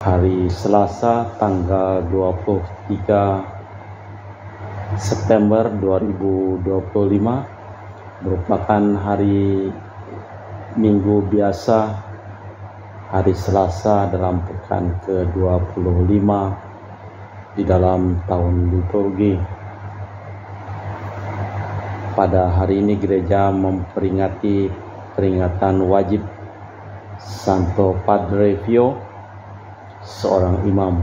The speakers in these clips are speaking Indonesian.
Hari Selasa tanggal 23 September 2025 merupakan hari Minggu biasa, hari Selasa dalam pekan ke-25 di dalam tahun liturgi. Pada hari ini gereja memperingati peringatan wajib Santo Padre Pio, seorang imam.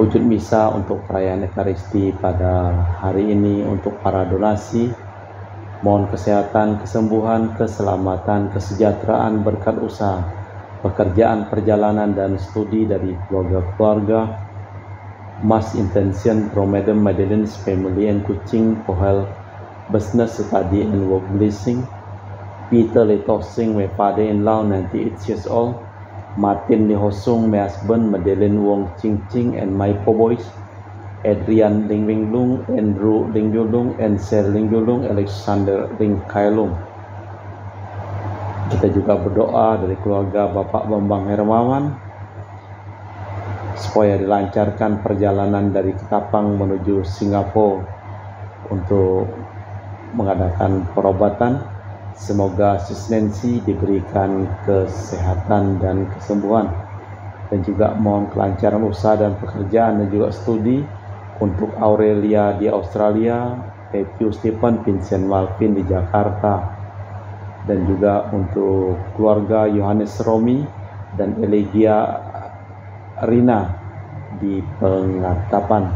Wujud misa untuk perayaan Ekaristi pada hari ini untuk para donasi. Mohon kesehatan, kesembuhan, keselamatan, kesejahteraan, berkat usaha, pekerjaan, perjalanan, dan studi dari keluarga-keluarga. Mass intention from Madam Madeleine's family and Kuching for health, business, study, and work blessing. Peter Lee Tosing, my father-in-law, 98 years old. Martin Lee Hosung, my husband. Madeleine Wong Ching Ching, and my four boys. Adrian Ling Wing Lung, Andrew Ling Yulung, and Sel Ling Yulung, Alexander Ling Kailung. Kita juga berdoa dari keluarga Bapak Bambang Hermawan supaya dilancarkan perjalanan dari Ketapang menuju Singapura untuk mengadakan perobatan. Semoga asistensi diberikan kesehatan dan kesembuhan, dan juga mohon kelancaran usaha dan pekerjaan dan juga studi untuk Aurelia di Australia, Matthew Stephen, Vincent Malvin di Jakarta, dan juga untuk keluarga Yohanes Romi dan Elegia Rina di Pengatapan.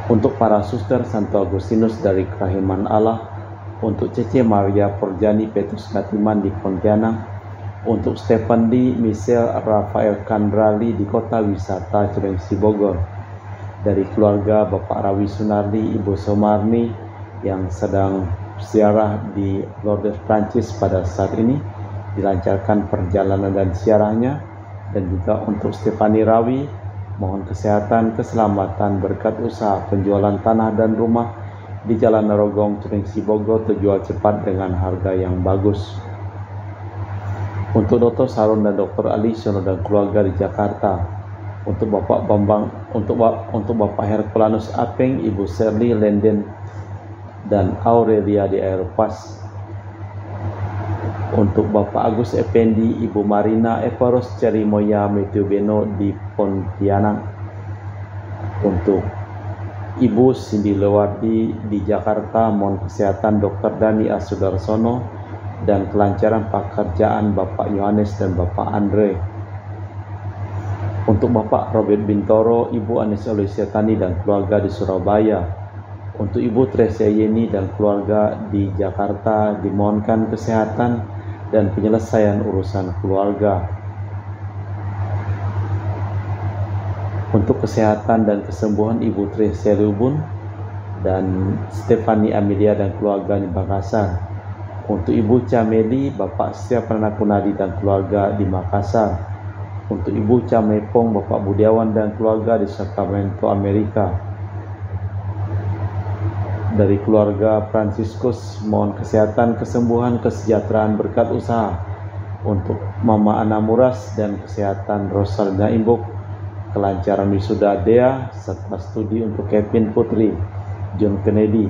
Untuk para suster Santo Agustinus dari Kerahiman Allah, untuk Cece Maria Porjani Petrus Katiman di Pontianak, untuk Stephen Lee, Michelle Rafael Kandrali di Kota Wisata Cilengsi Bogor, dari keluarga Bapak Rawi Sunardi, Ibu Somarni yang sedang ziarah di Lourdes Prancis pada saat ini, dilancarkan perjalanan dan ziarahnya. Dan juga untuk Stefani Rawi, mohon kesehatan, keselamatan, berkat usaha, penjualan tanah dan rumah di Jalan Narogong, Cilengsi Bogor, terjual cepat dengan harga yang bagus. Untuk Dr. Sarun dan Dr. Ali Sono dan keluarga di Jakarta, untuk Bapak Bambang, untuk Bapak Herculanus Apeng, Ibu Shirley Lenden dan Aurelia di Aeropas, untuk Bapak Agus Effendi, Ibu Marina Evaros Cerimoya Matthew Beno di Pontianak, untuk Ibu Cindy Lewardi di Jakarta, mohon kesehatan Dr. Dani Asudarsono dan kelancaran pekerjaan Bapak Yohanes dan Bapak Andre. Untuk Bapak Robert Bintoro, Ibu Anis Olisiatani dan keluarga di Surabaya. Untuk Ibu Tresia Yeni dan keluarga di Jakarta, dimohonkan kesehatan dan penyelesaian urusan keluarga. Untuk kesehatan dan kesembuhan Ibu Tresia Lubun dan Stefani Amelia dan keluarga di Makassar. Untuk Ibu Cameli, Bapak Setia Pranakunadi dan keluarga di Makassar. Untuk Ibu Camepong, Bapak Budiawan dan keluarga di Sacramento, Amerika. Dari keluarga Fransiskus, mohon kesehatan, kesembuhan, kesejahteraan, berkat usaha untuk Mama Ana Muras dan kesehatan Rosalina Imbok, kelancaran wisuda Dea serta studi untuk Kevin Putri, John Kennedy,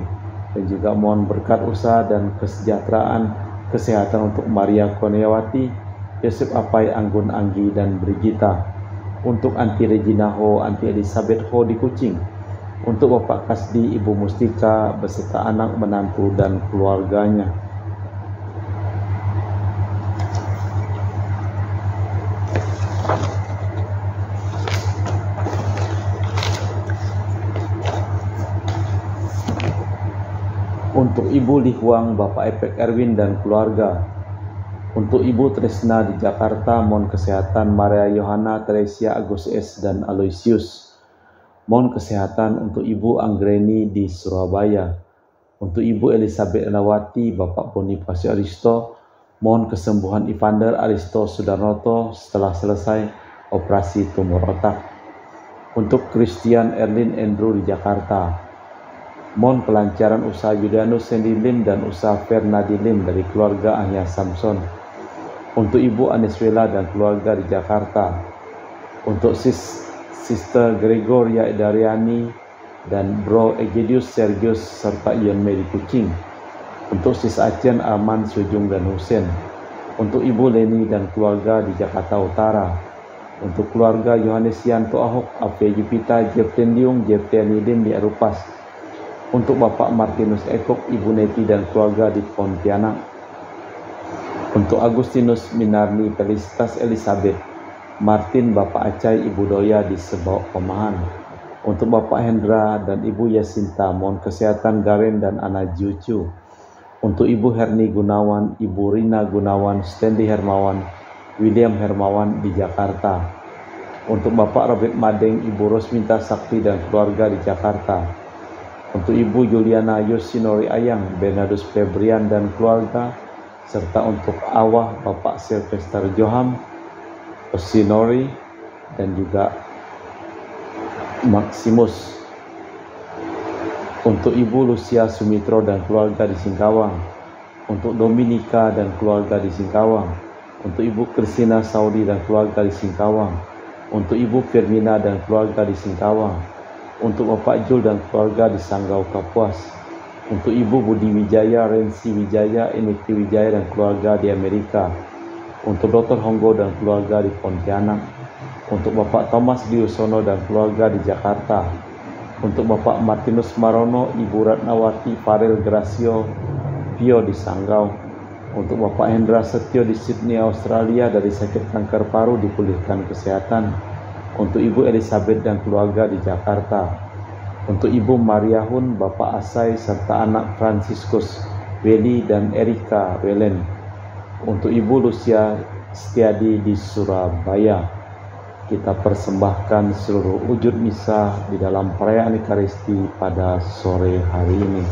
dan juga mohon berkat usaha dan kesejahteraan kesehatan untuk Maria Koniawati, Yosef Apai Anggun Anggi, dan Brigita. Untuk Anti Regina Ho, Anti Elizabeth Ho di Kuching. Untuk Bapak Kasdi, Ibu Mustika beserta anak, menantu, dan keluarganya. Untuk Ibu Li Huang, Bapak Epek Erwin dan keluarga. Untuk Ibu Tresna di Jakarta, mohon kesehatan Maria Yohana, Teresia, Agus S, dan Aloysius. Mohon kesehatan untuk Ibu Anggreni di Surabaya. Untuk Ibu Elizabeth Elawati, Bapak Bonifacio Aristo, mohon kesembuhan Evander Aristo Sudarnoto setelah selesai operasi tumor otak. Untuk Christian Erlin Andrew di Jakarta, mohon kelancaran usaha Yulianus Sandy Lim dan usaha Fernadi Lim dari keluarga Anya Samson. untuk Ibu Aniswela dan keluarga di Jakarta, untuk Sister Gregoria Edariani dan Bro Egidius Sergius serta Ion Medi Kucing, untuk Sis Acen Arman Sujung dan Husen, untuk Ibu Leni dan keluarga di Jakarta Utara, untuk keluarga Yohanes Yanto Ahok, Ave Jupita, Jepten Diung, Jepten Nidin di Erupas, untuk Bapak Martinus Ekok, Ibu Neti dan keluarga di Pontianak, untuk Agustinus Minarni Felicitas Elizabeth Martin, Bapak Acai, Ibu Doya di Sebau Pemahan, untuk Bapak Hendra dan Ibu Yasinta, mohon kesehatan Garen dan Ana Jucu, untuk Ibu Herni Gunawan, Ibu Rina Gunawan, Stanley Hermawan, William Hermawan di Jakarta, untuk Bapak Robert Madeng, Ibu Rosminta Sakti dan keluarga di Jakarta, untuk Ibu Juliana Yosinori Ayang, Bernardus Febrian dan keluarga, serta untuk Awah Bapak Sylvester Joham, Osinori dan juga Maximus, untuk Ibu Lucia Sumitro dan keluarga di Singkawang, untuk Dominika dan keluarga di Singkawang, untuk Ibu Kristina Saudi dan keluarga di Singkawang, untuk Ibu Firmina dan keluarga di Singkawang, untuk Bapak Jul dan keluarga di Sanggau Kapuas, untuk Ibu Budi Wijaya, Rensi Wijaya, Eniti Wijaya dan keluarga di Amerika, untuk Dr. Honggo dan keluarga di Pontianak, untuk Bapak Thomas Diusono dan keluarga di Jakarta, untuk Bapak Martinus Marono, Ibu Ratnawati Farel Gracio Pio di Sanggau, untuk Bapak Hendra Setio di Sydney, Australia dari sakit kanker paru dipulihkan kesehatan, untuk Ibu Elizabeth dan keluarga di Jakarta, untuk Ibu Maria Hun, Bapak Asai serta anak Franciscus, Welly dan Erika Welen, untuk Ibu Lucia Setiadi di Surabaya. Kita persembahkan seluruh wujud misa di dalam perayaan Ekaristi pada sore hari ini.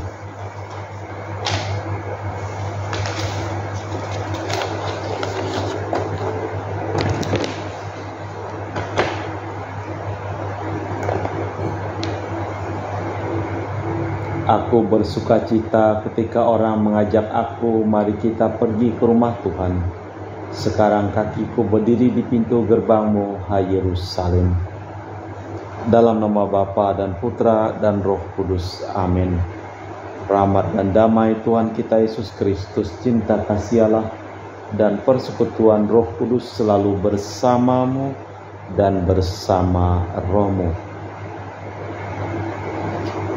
Aku bersuka cita ketika orang mengajak aku, mari kita pergi ke rumah Tuhan. Sekarang kakiku berdiri di pintu gerbangmu, hai Yerusalem. Dalam nama Bapa dan Putra dan Roh Kudus. Amin. Rahmat dan damai Tuhan kita Yesus Kristus, cinta kasih Allah, dan persekutuan Roh Kudus selalu bersamamu dan bersama rohmu.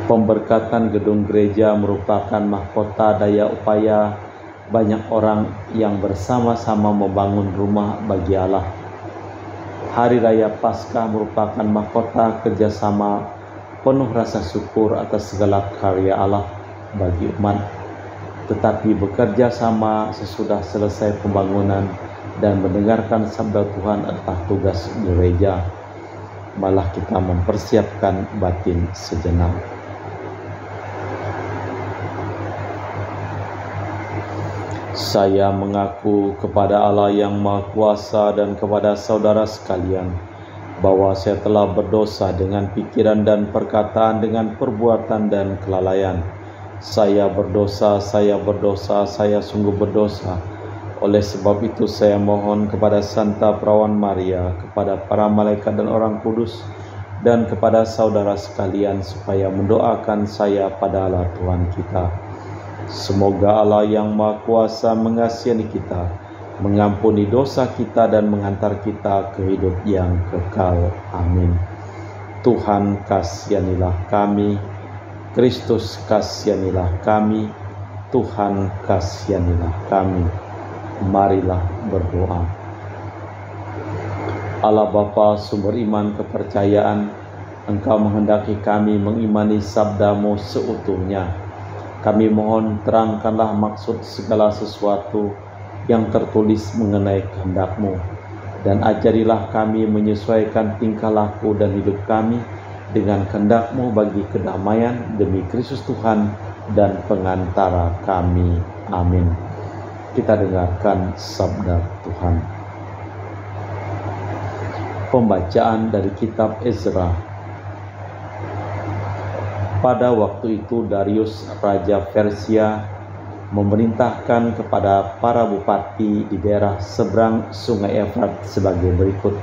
Pemberkatan gedung gereja merupakan mahkota daya upaya banyak orang yang bersama-sama membangun rumah bagi Allah. Hari Raya Paskah merupakan mahkota kerjasama penuh rasa syukur atas segala karya Allah bagi umat. Tetapi bekerja sama sesudah selesai pembangunan dan mendengarkan sabda Tuhan adalah tugas gereja. Malah kita mempersiapkan batin sejenak. Saya mengaku kepada Allah yang Maha Kuasa dan kepada saudara sekalian bahwa saya telah berdosa dengan pikiran dan perkataan, dengan perbuatan dan kelalaian. Saya berdosa, saya sungguh berdosa. Oleh sebab itu saya mohon kepada Santa Perawan Maria, kepada para malaikat dan orang kudus, dan kepada saudara sekalian supaya mendoakan saya pada Allah Tuhan kita. Semoga Allah yang Maha Kuasa mengasihi kita, mengampuni dosa kita dan menghantar kita ke hidup yang kekal. Amin. Tuhan kasihanilah kami, Kristus kasihanilah kami, Tuhan kasihanilah kami. Marilah berdoa. Allah Bapa sumber iman kepercayaan, Engkau menghendaki kami mengimani sabda-Mu seutuhnya. Kami mohon terangkanlah maksud segala sesuatu yang tertulis mengenai kehendak-Mu, dan ajarilah kami menyesuaikan tingkah laku dan hidup kami dengan kehendak-Mu bagi kedamaian demi Kristus Tuhan dan pengantara kami. Amin. Kita dengarkan sabda Tuhan. Pembacaan dari kitab Ezra. Pada waktu itu Darius Raja Persia memerintahkan kepada para bupati di daerah seberang Sungai Efrat sebagai berikut.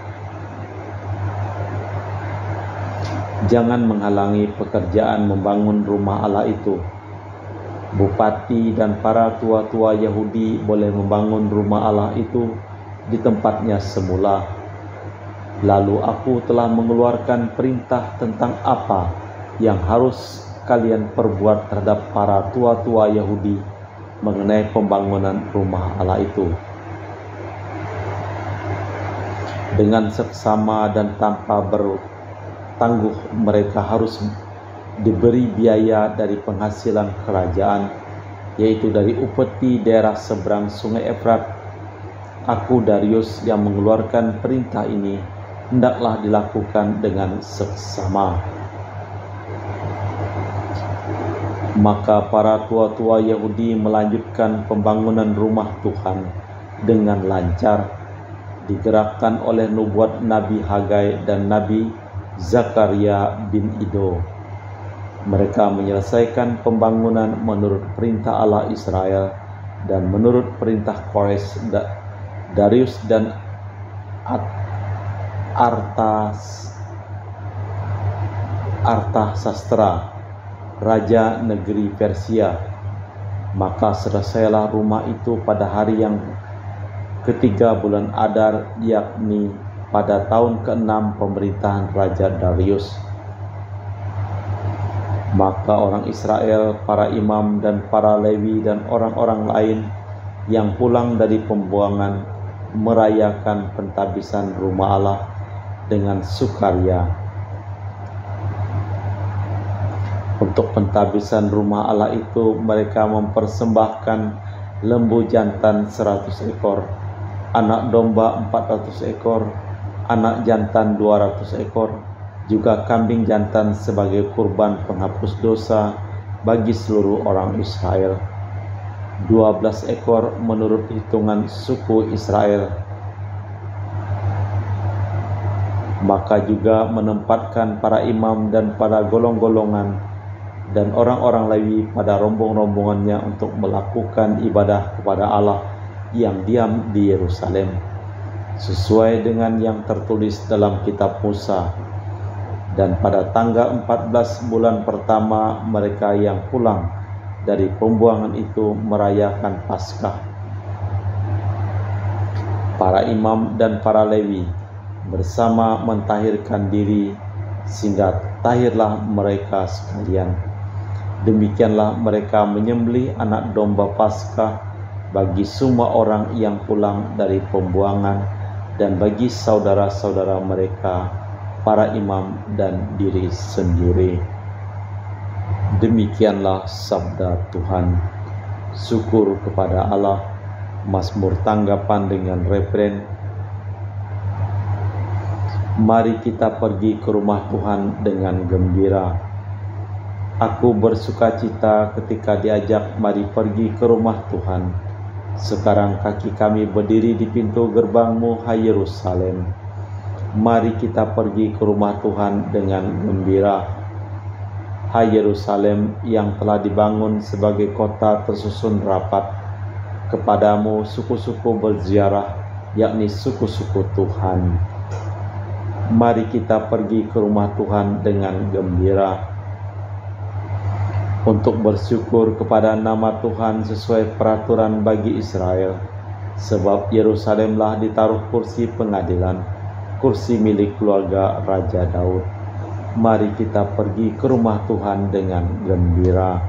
Jangan menghalangi pekerjaan membangun rumah Allah itu. Bupati dan para tua-tua Yahudi boleh membangun rumah Allah itu di tempatnya semula. Lalu aku telah mengeluarkan perintah tentang apa yang harus kalian perbuat terhadap para tua-tua Yahudi mengenai pembangunan rumah Allah itu. Dengan seksama dan tanpa bertangguh mereka harus diberi biaya dari penghasilan kerajaan, yaitu dari upeti daerah seberang Sungai Efrat. Aku Darius yang mengeluarkan perintah ini, hendaklah dilakukan dengan seksama. Maka para tua-tua Yahudi melanjutkan pembangunan rumah Tuhan dengan lancar, digerakkan oleh nubuat Nabi Hagai dan Nabi Zakaria bin Ido. Mereka menyelesaikan pembangunan menurut perintah Allah Israel dan menurut perintah Kores, Darius dan Artasastra, raja negeri Persia. Maka selesailah rumah itu pada hari yang ketiga bulan Adar, yakni pada tahun ke-6 pemerintahan Raja Darius. Maka orang Israel, para imam dan para Lewi dan orang-orang lain yang pulang dari pembuangan merayakan pentabisan rumah Allah dengan sukaria. Untuk pentabisan rumah Allah itu mereka mempersembahkan lembu jantan 100 ekor, anak domba 400 ekor, anak jantan 200 ekor, juga kambing jantan sebagai kurban penghapus dosa bagi seluruh orang Israel. 12 ekor menurut hitungan suku Israel. Maka juga menempatkan para imam dan para golong-golongan dan orang-orang Lewi pada rombong-rombongannya untuk melakukan ibadah kepada Allah yang diam di Yerusalem, sesuai dengan yang tertulis dalam kitab Musa. Dan pada tanggal 14 bulan pertama mereka yang pulang dari pembuangan itu merayakan Paskah. Para imam dan para Lewi bersama mentahirkan diri, sehingga tahirlah mereka sekalian. Demikianlah mereka menyembelih anak domba Paskah bagi semua orang yang pulang dari pembuangan dan bagi saudara-saudara mereka, para imam dan diri sendiri. Demikianlah sabda Tuhan. Syukur kepada Allah. Mazmur tanggapan dengan referen. Mari kita pergi ke rumah Tuhan dengan gembira. Aku bersukacita ketika diajak mari pergi ke rumah Tuhan. Sekarang kaki kami berdiri di pintu gerbangmu, hai Yerusalem. Mari kita pergi ke rumah Tuhan dengan gembira. Hai Yerusalem yang telah dibangun sebagai kota tersusun rapat. Kepadamu suku-suku berziarah, yakni suku-suku Tuhan. Mari kita pergi ke rumah Tuhan dengan gembira, untuk bersyukur kepada nama Tuhan sesuai peraturan bagi Israel. Sebab Yerusalemlah ditaruh kursi pengadilan, kursi milik keluarga Raja Daud. Mari kita pergi ke rumah Tuhan dengan gembira.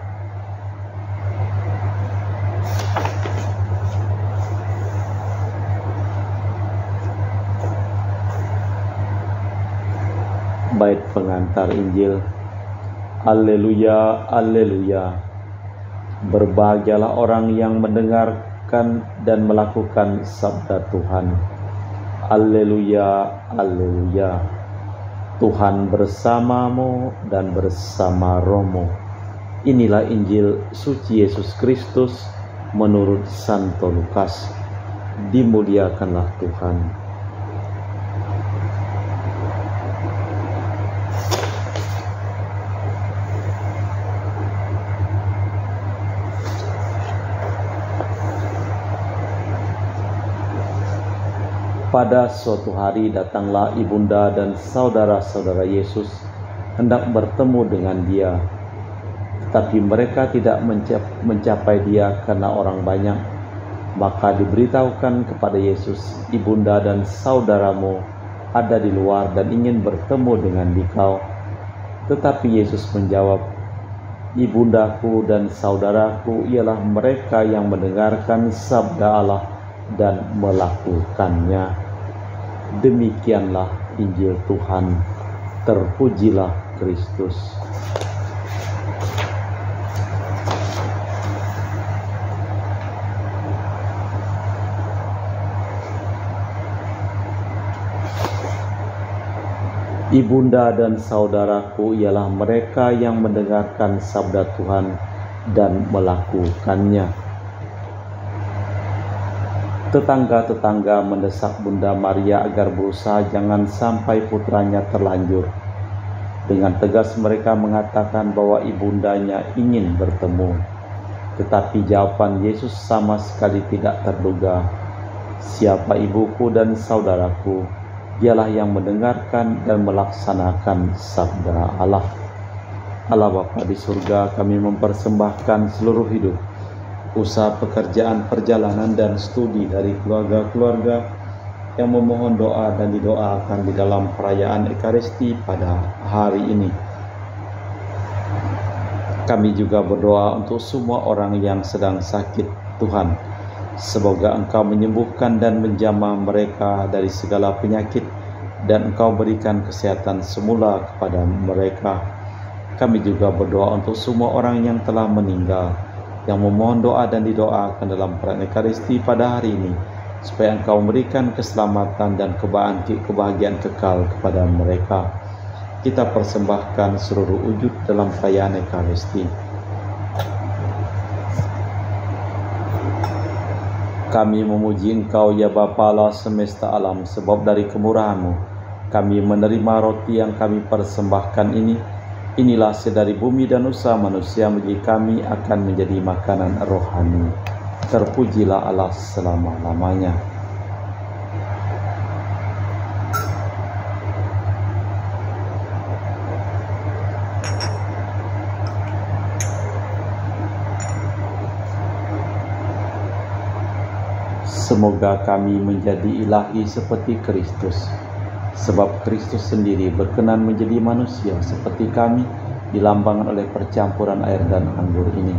Bait pengantar Injil. Haleluya, haleluya. Berbahagialah orang yang mendengarkan dan melakukan sabda Tuhan. Haleluya, haleluya. Tuhan bersamamu dan bersama rohmu. Inilah Injil suci Yesus Kristus menurut Santo Lukas. Dimuliakanlah Tuhan. Pada suatu hari datanglah ibunda dan saudara-saudara Yesus hendak bertemu dengan dia. Tetapi mereka tidak mencapai dia karena orang banyak. Maka diberitahukan kepada Yesus, ibunda dan saudaramu ada di luar dan ingin bertemu dengan dikau. Tetapi Yesus menjawab, ibundaku dan saudaraku ialah mereka yang mendengarkan sabda Allah dan melakukannya. Demikianlah Injil Tuhan. Terpujilah Kristus. Ibunda dan saudaraku ialah mereka yang mendengarkan sabda Tuhan dan melakukannya. Tetangga-tetangga mendesak Bunda Maria agar berusaha jangan sampai putranya terlanjur. Dengan tegas mereka mengatakan bahwa ibundanya ingin bertemu. Tetapi jawaban Yesus sama sekali tidak terduga. Siapa ibuku dan saudaraku? Dialah yang mendengarkan dan melaksanakan sabda Allah. Allah Bapa di surga, kami mempersembahkan seluruh hidup, usaha, pekerjaan, perjalanan, dan studi dari keluarga-keluarga yang memohon doa dan didoakan di dalam perayaan Ekaristi pada hari ini. Kami juga berdoa untuk semua orang yang sedang sakit. Tuhan, semoga Engkau menyembuhkan dan menjamah mereka dari segala penyakit dan Engkau berikan kesehatan semula kepada mereka. Kami juga berdoa untuk semua orang yang telah meninggal, yang memohon doa dan didoakan dalam perayaan Ekaristi pada hari ini, supaya Engkau memberikan keselamatan dan kebahagiaan kekal kepada mereka. Kita persembahkan seluruh wujud dalam perayaan Ekaristi. Kami memuji Engkau ya Bapa Allah semesta alam, sebab dari kemurahan-Mu kami menerima roti yang kami persembahkan ini. Inilah hasil dari bumi dan usaha manusia, bagi kami akan menjadi makanan rohani. Terpujilah Allah selama-lamanya. Semoga kami menjadi ilahi seperti Kristus, sebab Kristus sendiri berkenan menjadi manusia seperti kami, dilambangkan oleh percampuran air dan anggur ini.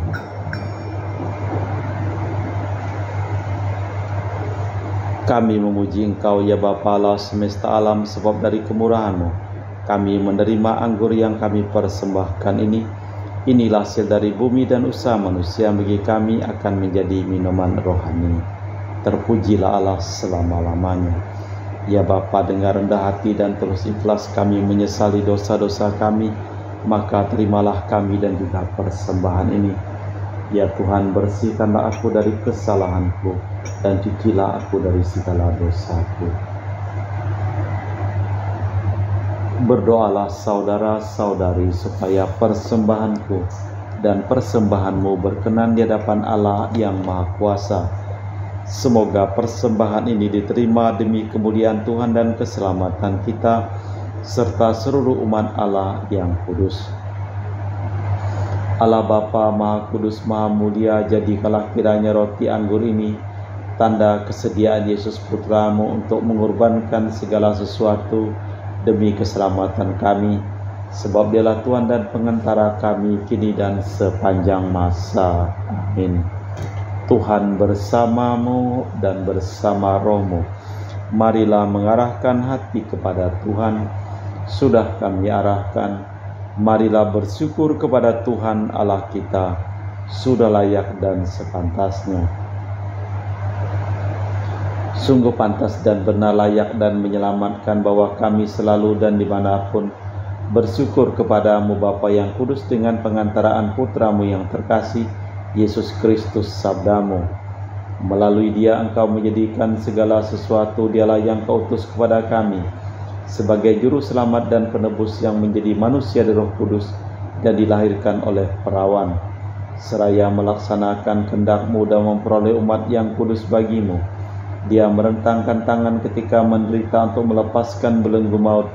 Kami memuji Engkau ya Bapa Allah semesta alam, sebab dari kemurahan-Mu kami menerima anggur yang kami persembahkan ini. Inilah hasil dari bumi dan usaha manusia, bagi kami akan menjadi minuman rohani. Terpujilah Allah selama-lamanya. Ya Bapa, dengan rendah hati dan terus ikhlas kami menyesali dosa-dosa kami, maka terimalah kami dan juga persembahan ini. Ya Tuhan, bersihkanlah aku dari kesalahanku dan cucilah aku dari segala dosaku. Berdoalah saudara-saudari supaya persembahanku dan persembahanmu berkenan di hadapan Allah yang Maha Kuasa. Semoga persembahan ini diterima demi kemuliaan Tuhan dan keselamatan kita, serta seluruh umat Allah yang kudus. Allah Bapa Maha Kudus Maha Mulia, jadikanlah kiranya roti anggur ini tanda kesediaan Yesus Putra-Mu untuk mengorbankan segala sesuatu demi keselamatan kami, sebab Dialah Tuhan dan pengantara kami kini dan sepanjang masa. Amin. Tuhan bersamamu dan bersama rohmu. Marilah mengarahkan hati kepada Tuhan. Sudah kami arahkan, marilah bersyukur kepada Tuhan Allah kita. Sudah layak dan sepantasnya. Sungguh pantas dan benar, layak dan menyelamatkan bahwa kami selalu dan dimanapun bersyukur kepadamu Bapa yang kudus, dengan pengantaraan Putra-Mu yang terkasih, Yesus Kristus sabdamu. Melalui Dia Engkau menjadikan segala sesuatu. Dialah yang Kau utus kepada kami sebagai juru selamat dan penebus, yang menjadi manusia di Roh Kudus dan dilahirkan oleh perawan, seraya melaksanakan kehendak-Mu dan memperoleh umat yang kudus bagi-Mu. Dia merentangkan tangan ketika menderita untuk melepaskan belenggu maut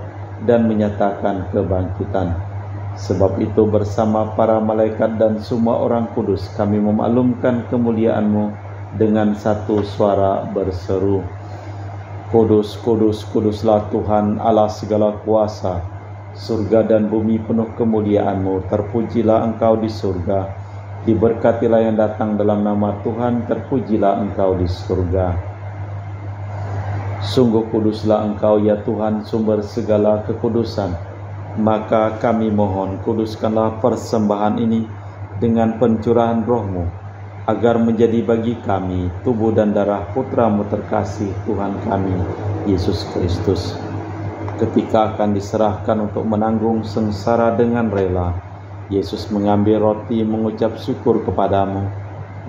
dan menyatakan kebangkitan. Sebab itu bersama para malaikat dan semua orang kudus kami memaklumkan kemuliaan-Mu dengan satu suara berseru, Kudus, kudus, kuduslah Tuhan Allah segala kuasa. Surga dan bumi penuh kemuliaan-Mu. Terpujilah Engkau di surga. Diberkatilah yang datang dalam nama Tuhan. Terpujilah Engkau di surga. Sungguh kuduslah Engkau ya Tuhan, sumber segala kekudusan. Maka kami mohon, kuduskanlah persembahan ini dengan pencurahan Roh-Mu, agar menjadi bagi kami tubuh dan darah Putra-Mu terkasih Tuhan kami, Yesus Kristus. Ketika akan diserahkan untuk menanggung sengsara dengan rela, Yesus mengambil roti, mengucap syukur kepadamu,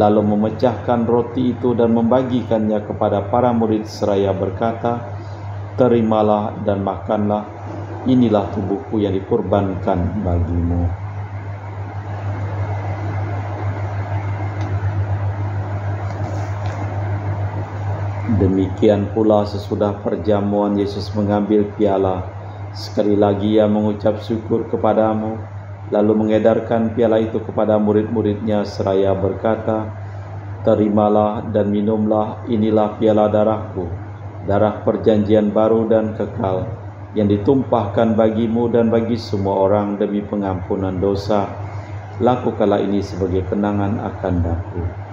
lalu memecahkan roti itu dan membagikannya kepada para murid seraya berkata, Terimalah dan makanlah, inilah tubuhku yang dikorbankan bagimu. Demikian pula sesudah perjamuan Yesus mengambil piala. Sekali lagi ia mengucap syukur kepadamu, lalu mengedarkan piala itu kepada murid-muridnya seraya berkata, Terimalah dan minumlah, inilah piala darahku, darah perjanjian baru dan kekal, yang ditumpahkan bagimu dan bagi semua orang demi pengampunan dosa. Lakukanlah ini sebagai kenangan akan daku.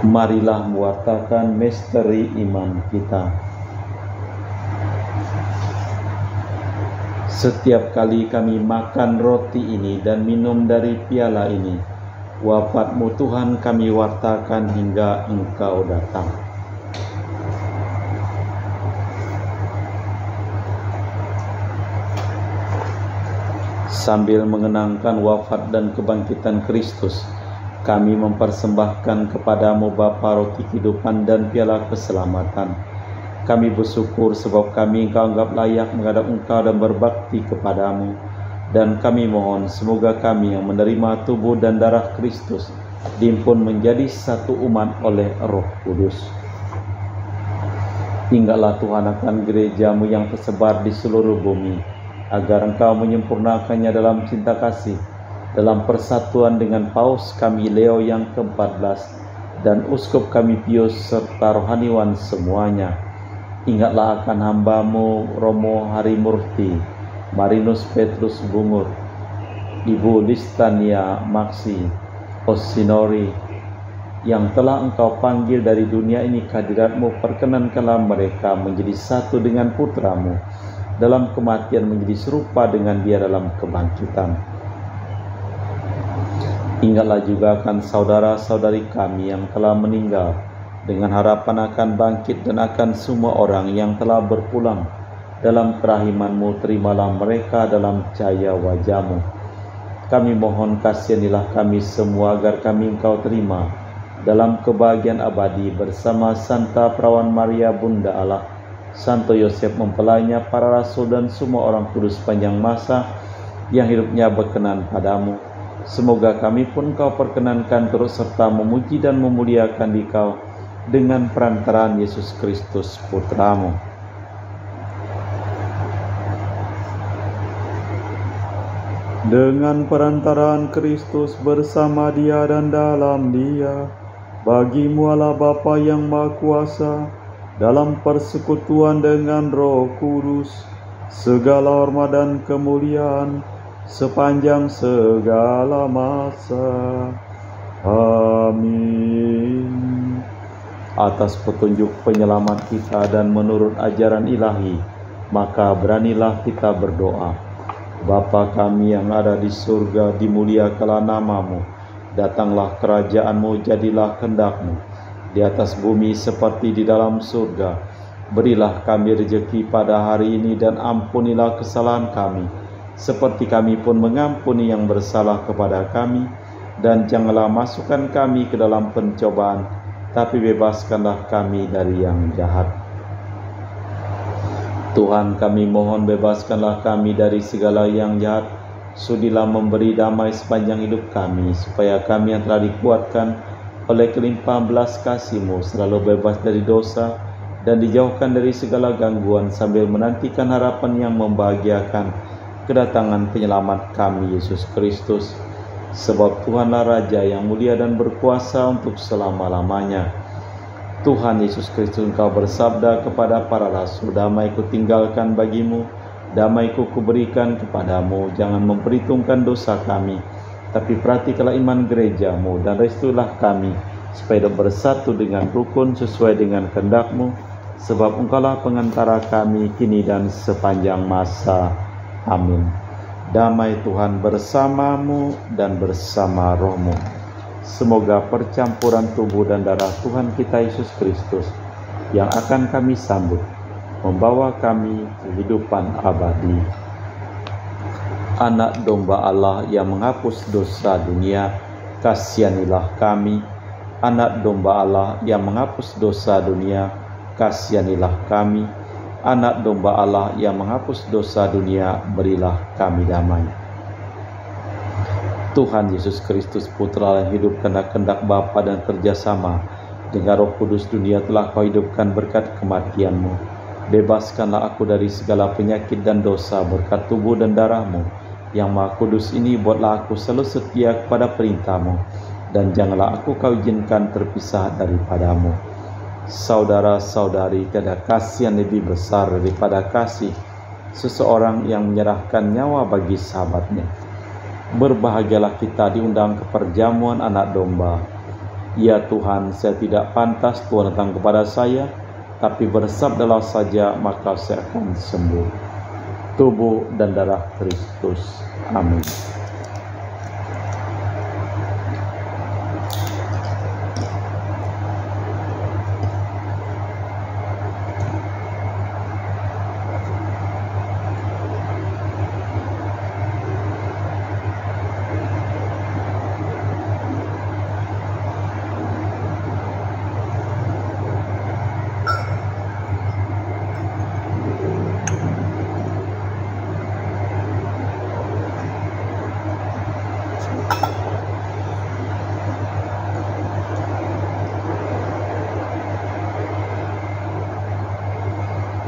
Marilah mewartakan misteri iman kita. Setiap kali kami makan roti ini dan minum dari piala ini, wafat-Mu Tuhan kami wartakan hingga Engkau datang. Sambil mengenangkan wafat dan kebangkitan Kristus, kami mempersembahkan kepadamu Bapa roti kehidupan dan piala keselamatan. Kami bersyukur sebab kami Engkau anggap layak menghadap Engkau dan berbakti kepadamu. Dan kami mohon semoga kami yang menerima tubuh dan darah Kristus dihimpun menjadi satu umat oleh Roh Kudus. Ingatlah Tuhan akan gereja-Mu yang tersebar di seluruh bumi, agar Engkau menyempurnakannya dalam cinta kasih, dalam persatuan dengan Paus kami Leo yang ke-14 dan Uskup kami Pius serta rohaniwan semuanya. Ingatlah akan hamba-Mu Romo Harimurti, Marinus Petrus Bungur, Ibu Listania Maksi Osinori, yang telah Engkau panggil dari dunia ini ke hadirat-Mu. Perkenankanlah mereka menjadi satu dengan Putra-Mu dalam kematian, menjadi serupa dengan Dia dalam kebangkitan. Ingatlah juga akan saudara-saudari kami yang telah meninggal, dengan harapan akan bangkit, dan akan semua orang yang telah berpulang dalam kerahiman-Mu. Terimalah mereka dalam cahaya wajah-Mu. Kami mohon kasihanilah kami semua agar kami Engkau terima dalam kebahagiaan abadi bersama Santa Perawan Maria Bunda Allah, Santo Yosef mempelainya, para rasul dan semua orang kudus panjang masa yang hidupnya berkenan padamu. Semoga kami pun Engkau perkenankan turut serta memuji dan memuliakan Dikau dengan perantaraan Yesus Kristus Putra-Mu. Dengan perantaraan Kristus bersama Dia dan dalam Dia, bagi-Mu Allah Bapa yang Maha Kuasa, dalam persekutuan dengan Roh Kudus, segala hormat dan kemuliaan sepanjang segala masa. Amin. Atas petunjuk penyelamat kita dan menurut ajaran ilahi, maka beranilah kita berdoa. Bapa kami yang ada di surga, dimuliakanlah nama-Mu. Datanglah kerajaan-Mu, jadilah kehendak-Mu di atas bumi seperti di dalam surga. Berilah kami rezeki pada hari ini, dan ampunilah kesalahan kami, seperti kami pun mengampuni yang bersalah kepada kami. Dan janganlah masukkan kami ke dalam pencobaan, tapi bebaskanlah kami dari yang jahat. Tuhan, kami mohon bebaskanlah kami dari segala yang jahat, Sudilah memberi damai sepanjang hidup kami, supaya kami yang telah dikuatkan oleh kelimpahan belas kasih-Mu selalu bebas dari dosa dan dijauhkan dari segala gangguan, sambil menantikan harapan yang membahagiakan kedatangan penyelamat kami, Yesus Kristus. Sebab Tuhanlah Raja yang mulia dan berkuasa untuk selama-lamanya. Tuhan Yesus Kristus, Engkau bersabda kepada para rasul, damai ku tinggalkan bagimu, damai ku kuberikan kepadamu. Jangan memperhitungkan dosa kami, tapi perhatikanlah iman gerejamu, dan restuilah kami, supaya bersatu dengan rukun sesuai dengan kehendak-Mu, sebab Engkaulah pengantara kami kini dan sepanjang masa. Amin. Damai Tuhan bersamamu dan bersama rohmu. Semoga percampuran tubuh dan darah Tuhan kita Yesus Kristus yang akan kami sambut membawa kami kehidupan abadi. Anak domba Allah yang menghapus dosa dunia, kasihanilah kami. Anak domba Allah yang menghapus dosa dunia, kasihanilah kami. Anak domba Allah yang menghapus dosa dunia, berilah kami damai. Tuhan Yesus Kristus, Putra yang hidup karena kehendak Bapa dan kerjasama dengan Roh Kudus, dunia telah Kau hidupkan berkat kematian-Mu. Bebaskanlah aku dari segala penyakit dan dosa berkat tubuh dan darah-Mu yang Maha Kudus ini. Buatlah aku selalu setia kepada perintah-Mu, dan janganlah aku Kau izinkan terpisah daripada-Mu. Saudara-saudari, tiada kasih yang lebih besar daripada kasih seseorang yang menyerahkan nyawa bagi sahabatnya. Berbahagialah kita diundang ke perjamuan anak domba. Ya Tuhan, saya tidak pantas Tuhan datang kepada saya, tapi bersabdalah saja, maka saya akan sembuh. Tubuh dan darah Kristus. Amin.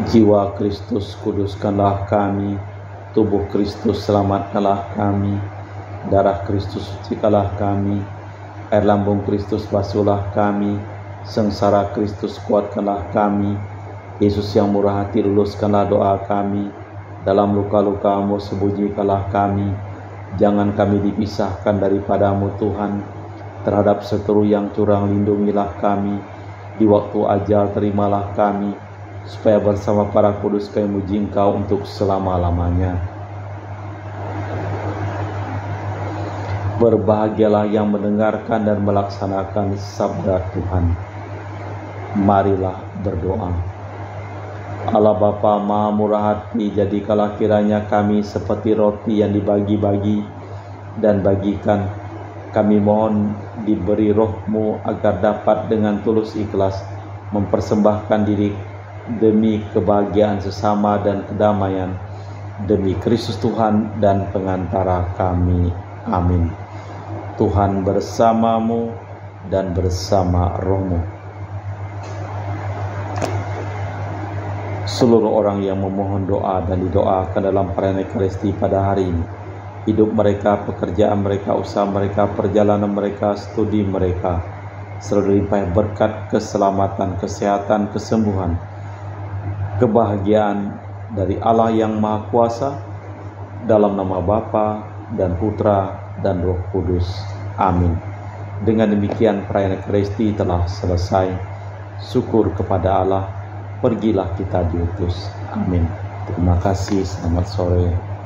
Jiwa Kristus, kuduskanlah kami. Tubuh Kristus, selamatkanlah kami. Darah Kristus, sucikanlah kami. Air lambung Kristus, basuhlah kami. Sengsara Kristus, kuatkanlah kami. Yesus yang murah hati, luluskanlah doa kami. Dalam luka-luka-Mu, sembunyikanlah kami. Jangan kami dipisahkan daripada-Mu, Tuhan. Terhadap seteru yang curang, lindungilah kami. Di waktu ajal, terimalah kami, supaya bersama para kudus kami muji Engkau untuk selama-lamanya. Berbahagialah yang mendengarkan dan melaksanakan sabda Tuhan. Marilah berdoa. Allah Bapa Maha Murah Hati, jadikanlah kiranya kami seperti roti yang dibagi-bagi dan bagikan. Kami mohon diberi Roh-Mu agar dapat dengan tulus ikhlas mempersembahkan diri demi kebahagiaan sesama dan kedamaian, demi Kristus Tuhan dan pengantara kami. Amin. Tuhan bersamamu dan bersama rohmu. Seluruh orang yang memohon doa dan didoakan dalam perayaan Ekaristi pada hari ini, hidup mereka, pekerjaan mereka, usaha mereka, perjalanan mereka, studi mereka, selalu dilimpahi berkat, keselamatan, kesehatan, kesembuhan, kebahagiaan dari Allah yang Maha Kuasa, dalam nama Bapa dan Putra dan Roh Kudus. Amin. Dengan demikian perayaan Ekaristi telah selesai. Syukur kepada Allah. Pergilah kita diutus. Amin. Terima kasih. Selamat sore.